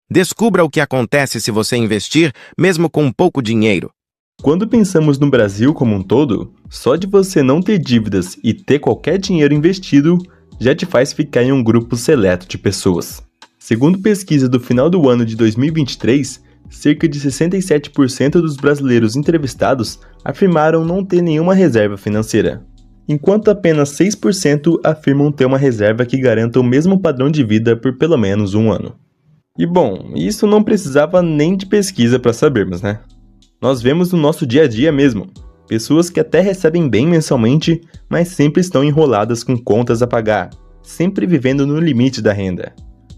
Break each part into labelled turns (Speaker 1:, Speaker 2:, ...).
Speaker 1: Descubra o que acontece se você investir, mesmo com pouco dinheiro.
Speaker 2: Quando pensamos no Brasil como um todo, só de você não ter dívidas e ter qualquer dinheiro investido já te faz ficar em um grupo seleto de pessoas. Segundo pesquisa do final do ano de 2023, cerca de 67% dos brasileiros entrevistados afirmaram não ter nenhuma reserva financeira, enquanto apenas 6% afirmam ter uma reserva que garanta o mesmo padrão de vida por pelo menos um ano. E bom, isso não precisava nem de pesquisa para sabermos, né? Nós vemos no nosso dia a dia mesmo, pessoas que até recebem bem mensalmente, mas sempre estão enroladas com contas a pagar, sempre vivendo no limite da renda,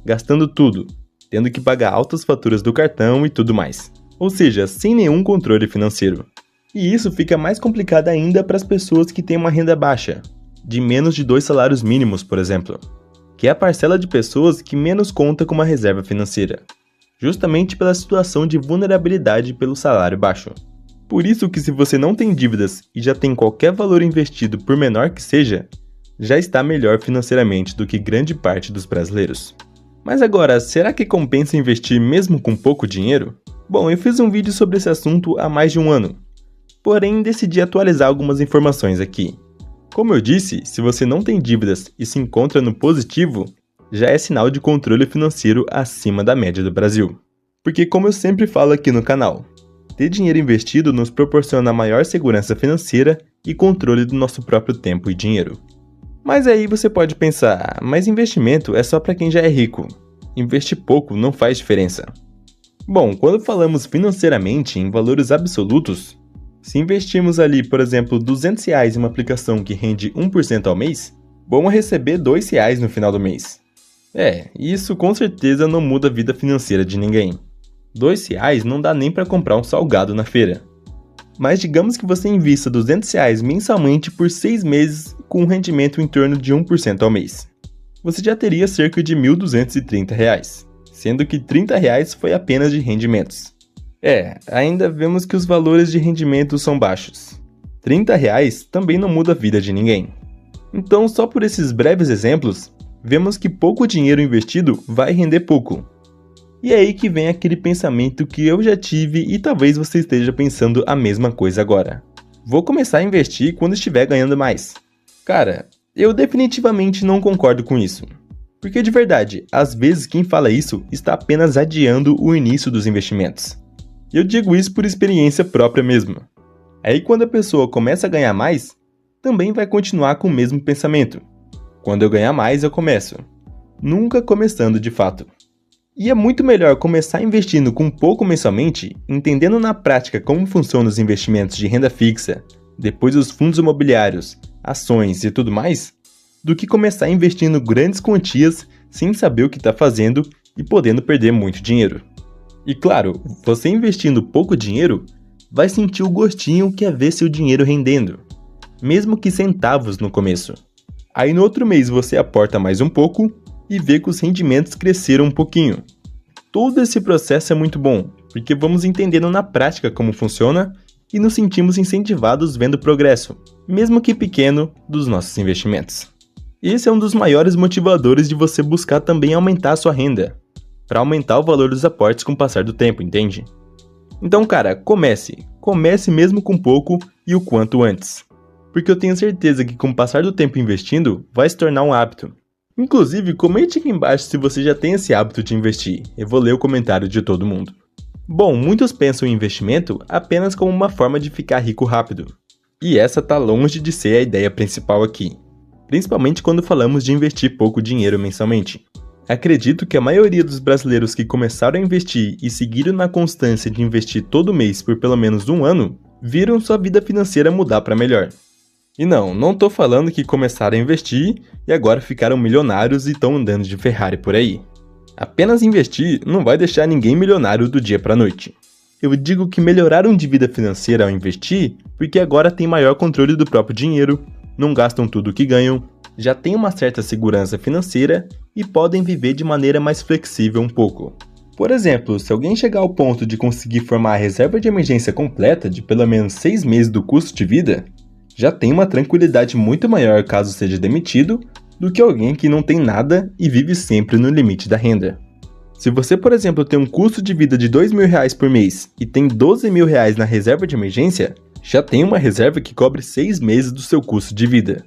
Speaker 2: gastando tudo, tendo que pagar altas faturas do cartão e tudo mais. Ou seja, sem nenhum controle financeiro. E isso fica mais complicado ainda para as pessoas que têm uma renda baixa, de menos de 2 salários mínimos, por exemplo, que é a parcela de pessoas que menos conta com uma reserva financeira, justamente pela situação de vulnerabilidade pelo salário baixo. Por isso que se você não tem dívidas e já tem qualquer valor investido por menor que seja, já está melhor financeiramente do que grande parte dos brasileiros. Mas agora, será que compensa investir mesmo com pouco dinheiro? Bom, eu fiz um vídeo sobre esse assunto há mais de um ano, porém decidi atualizar algumas informações aqui. Como eu disse, se você não tem dívidas e se encontra no positivo, já é sinal de controle financeiro acima da média do Brasil. Porque como eu sempre falo aqui no canal, ter dinheiro investido nos proporciona maior segurança financeira e controle do nosso próprio tempo e dinheiro. Mas aí você pode pensar, mas investimento é só para quem já é rico. Investir pouco não faz diferença. Bom, quando falamos financeiramente em valores absolutos, se investirmos ali, por exemplo, R$200 em uma aplicação que rende 1% ao mês, vamos receber R$2 no final do mês. Isso com certeza não muda a vida financeira de ninguém. R$2 não dá nem para comprar um salgado na feira. Mas digamos que você invista R$200 mensalmente por 6 meses com um rendimento em torno de 1% ao mês. Você já teria cerca de R$1.230, sendo que R$30 foi apenas de rendimentos. Ainda vemos que os valores de rendimento são baixos. R$30 também não muda a vida de ninguém. Então, só por esses breves exemplos, vemos que pouco dinheiro investido vai render pouco. E é aí que vem aquele pensamento que eu já tive e talvez você esteja pensando a mesma coisa agora. Vou começar a investir quando estiver ganhando mais. Cara, eu definitivamente não concordo com isso. Porque de verdade, às vezes quem fala isso está apenas adiando o início dos investimentos. E eu digo isso por experiência própria mesmo. Aí quando a pessoa começa a ganhar mais, também vai continuar com o mesmo pensamento. Quando eu ganhar mais, eu começo. Nunca começando de fato. E é muito melhor começar investindo com pouco mensalmente, entendendo na prática como funcionam os investimentos de renda fixa, depois os fundos imobiliários, ações e tudo mais, do que começar investindo grandes quantias sem saber o que está fazendo e podendo perder muito dinheiro. E claro, você investindo pouco dinheiro, vai sentir o gostinho que é ver seu dinheiro rendendo, mesmo que centavos no começo. Aí no outro mês você aporta mais um pouco e vê que os rendimentos cresceram um pouquinho. Todo esse processo é muito bom, porque vamos entendendo na prática como funciona e nos sentimos incentivados vendo o progresso, mesmo que pequeno, dos nossos investimentos. Esse é um dos maiores motivadores de você buscar também aumentar a sua renda, para aumentar o valor dos aportes com o passar do tempo, entende? Então, cara, comece mesmo com pouco e o quanto antes. Porque eu tenho certeza que com o passar do tempo investindo, vai se tornar um hábito. Inclusive, comente aqui embaixo se você já tem esse hábito de investir. Eu vou ler o comentário de todo mundo. Bom, muitos pensam em investimento apenas como uma forma de ficar rico rápido. E essa tá longe de ser a ideia principal aqui. Principalmente quando falamos de investir pouco dinheiro mensalmente. Acredito que a maioria dos brasileiros que começaram a investir e seguiram na constância de investir todo mês por pelo menos um ano, viram sua vida financeira mudar para melhor. E não tô falando que começaram a investir e agora ficaram milionários e estão andando de Ferrari por aí. Apenas investir não vai deixar ninguém milionário do dia para a noite. Eu digo que melhoraram de vida financeira ao investir porque agora têm maior controle do próprio dinheiro, não gastam tudo o que ganham, já têm uma certa segurança financeira e podem viver de maneira mais flexível um pouco. Por exemplo, se alguém chegar ao ponto de conseguir formar a reserva de emergência completa de pelo menos 6 meses do custo de vida, já tem uma tranquilidade muito maior caso seja demitido do que alguém que não tem nada e vive sempre no limite da renda. Se você, por exemplo, tem um custo de vida de R$2.000 por mês e tem R$12.000 na reserva de emergência, já tem uma reserva que cobre 6 meses do seu custo de vida.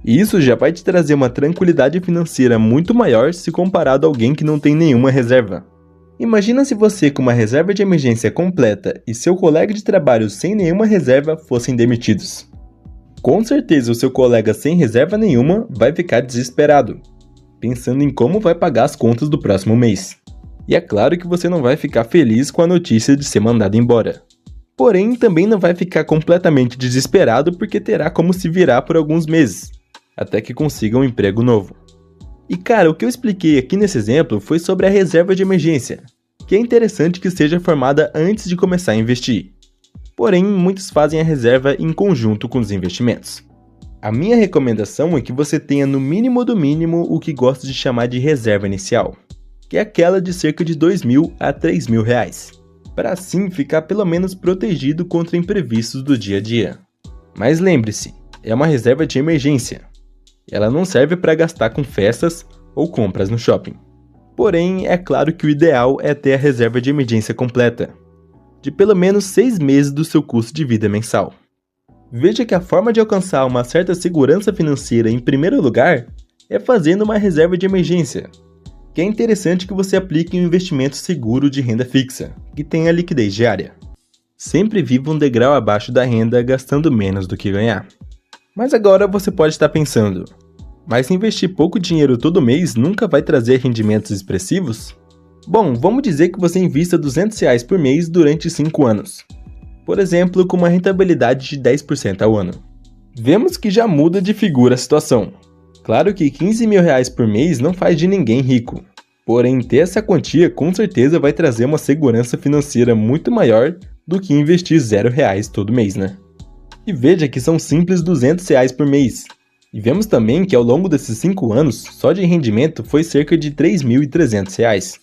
Speaker 2: E isso já vai te trazer uma tranquilidade financeira muito maior se comparado a alguém que não tem nenhuma reserva. Imagina se você com uma reserva de emergência completa e seu colega de trabalho sem nenhuma reserva fossem demitidos. Com certeza o seu colega sem reserva nenhuma vai ficar desesperado, pensando em como vai pagar as contas do próximo mês. E é claro que você não vai ficar feliz com a notícia de ser mandado embora. Porém, também não vai ficar completamente desesperado porque terá como se virar por alguns meses, até que consiga um emprego novo. E cara, o que eu expliquei aqui nesse exemplo foi sobre a reserva de emergência, que é interessante que seja formada antes de começar a investir. Porém, muitos fazem a reserva em conjunto com os investimentos. A minha recomendação é que você tenha no mínimo do mínimo o que gosto de chamar de reserva inicial, que é aquela de cerca de R$2.000 a R$3.000, para assim ficar pelo menos protegido contra imprevistos do dia a dia. Mas lembre-se, é uma reserva de emergência. Ela não serve para gastar com festas ou compras no shopping. Porém, é claro que o ideal é ter a reserva de emergência completa, de pelo menos 6 meses do seu custo de vida mensal. Veja que a forma de alcançar uma certa segurança financeira em primeiro lugar é fazendo uma reserva de emergência, que é interessante que você aplique um investimento seguro de renda fixa, que tenha liquidez diária. Sempre viva um degrau abaixo da renda gastando menos do que ganhar. Mas agora você pode estar pensando, mas investir pouco dinheiro todo mês nunca vai trazer rendimentos expressivos? Bom, vamos dizer que você invista R$200 por mês durante 5 anos. Por exemplo, com uma rentabilidade de 10% ao ano. Vemos que já muda de figura a situação. Claro que R$15.000 por mês não faz de ninguém rico. Porém, ter essa quantia com certeza vai trazer uma segurança financeira muito maior do que investir R$0 todo mês, né? E veja que são simples R$200 por mês. E vemos também que ao longo desses 5 anos, só de rendimento foi cerca de R$3.300.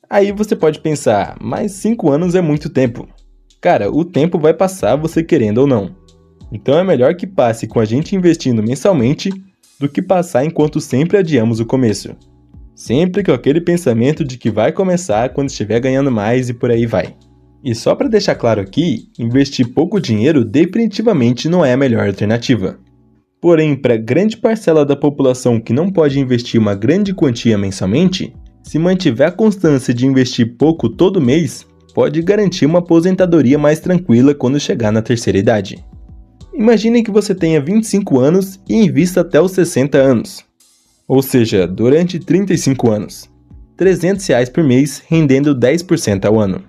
Speaker 2: Aí você pode pensar, mas 5 anos é muito tempo. Cara, o tempo vai passar você querendo ou não. Então é melhor que passe com a gente investindo mensalmente do que passar enquanto sempre adiamos o começo. Sempre com aquele pensamento de que vai começar quando estiver ganhando mais e por aí vai. E só para deixar claro aqui, investir pouco dinheiro definitivamente não é a melhor alternativa. Porém, para grande parcela da população que não pode investir uma grande quantia mensalmente, se mantiver a constância de investir pouco todo mês, pode garantir uma aposentadoria mais tranquila quando chegar na terceira idade. Imagine que você tenha 25 anos e invista até os 60 anos. Ou seja, durante 35 anos. R$300 por mês, rendendo 10% ao ano.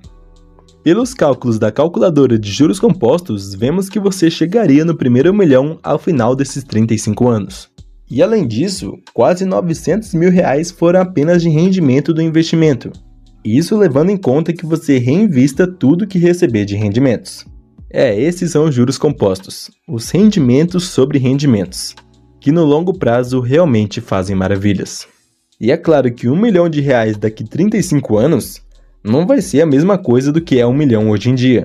Speaker 2: Pelos cálculos da calculadora de juros compostos, vemos que você chegaria no primeiro milhão ao final desses 35 anos. E além disso, quase R$900.000 foram apenas de rendimento do investimento. Isso levando em conta que você reinvista tudo que receber de rendimentos. Esses são os juros compostos, os rendimentos sobre rendimentos, que no longo prazo realmente fazem maravilhas. E é claro que R$1 milhão daqui 35 anos não vai ser a mesma coisa do que é 1 milhão hoje em dia,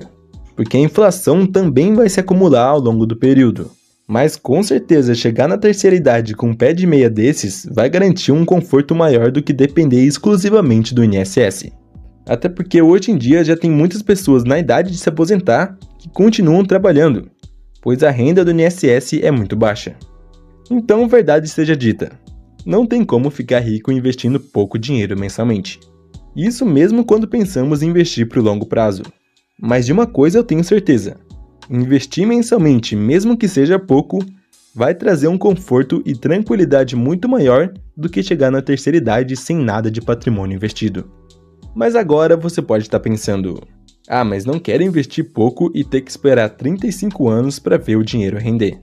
Speaker 2: porque a inflação também vai se acumular ao longo do período. Mas com certeza chegar na terceira idade com um pé de meia desses vai garantir um conforto maior do que depender exclusivamente do INSS. Até porque hoje em dia já tem muitas pessoas na idade de se aposentar que continuam trabalhando, pois a renda do INSS é muito baixa. Então, verdade seja dita, não tem como ficar rico investindo pouco dinheiro mensalmente. Isso mesmo quando pensamos em investir para o longo prazo. Mas de uma coisa eu tenho certeza. Investir mensalmente, mesmo que seja pouco, vai trazer um conforto e tranquilidade muito maior do que chegar na terceira idade sem nada de patrimônio investido. Mas agora você pode estar pensando, mas não quero investir pouco e ter que esperar 35 anos para ver o dinheiro render.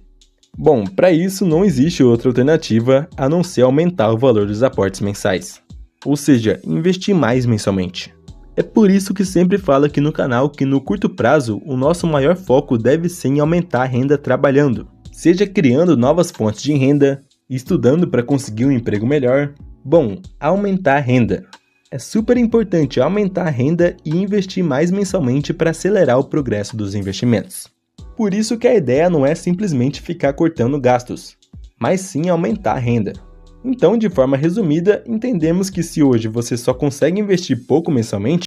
Speaker 2: Bom, para isso não existe outra alternativa a não ser aumentar o valor dos aportes mensais. Ou seja, investir mais mensalmente. É por isso que sempre falo aqui no canal que no curto prazo, o nosso maior foco deve ser em aumentar a renda trabalhando, seja criando novas fontes de renda, estudando para conseguir um emprego melhor. Bom, aumentar a renda. É super importante aumentar a renda e investir mais mensalmente para acelerar o progresso dos investimentos. Por isso que a ideia não é simplesmente ficar cortando gastos, mas sim aumentar a renda. Então, de forma resumida, entendemos que se hoje você só consegue investir pouco mensalmente,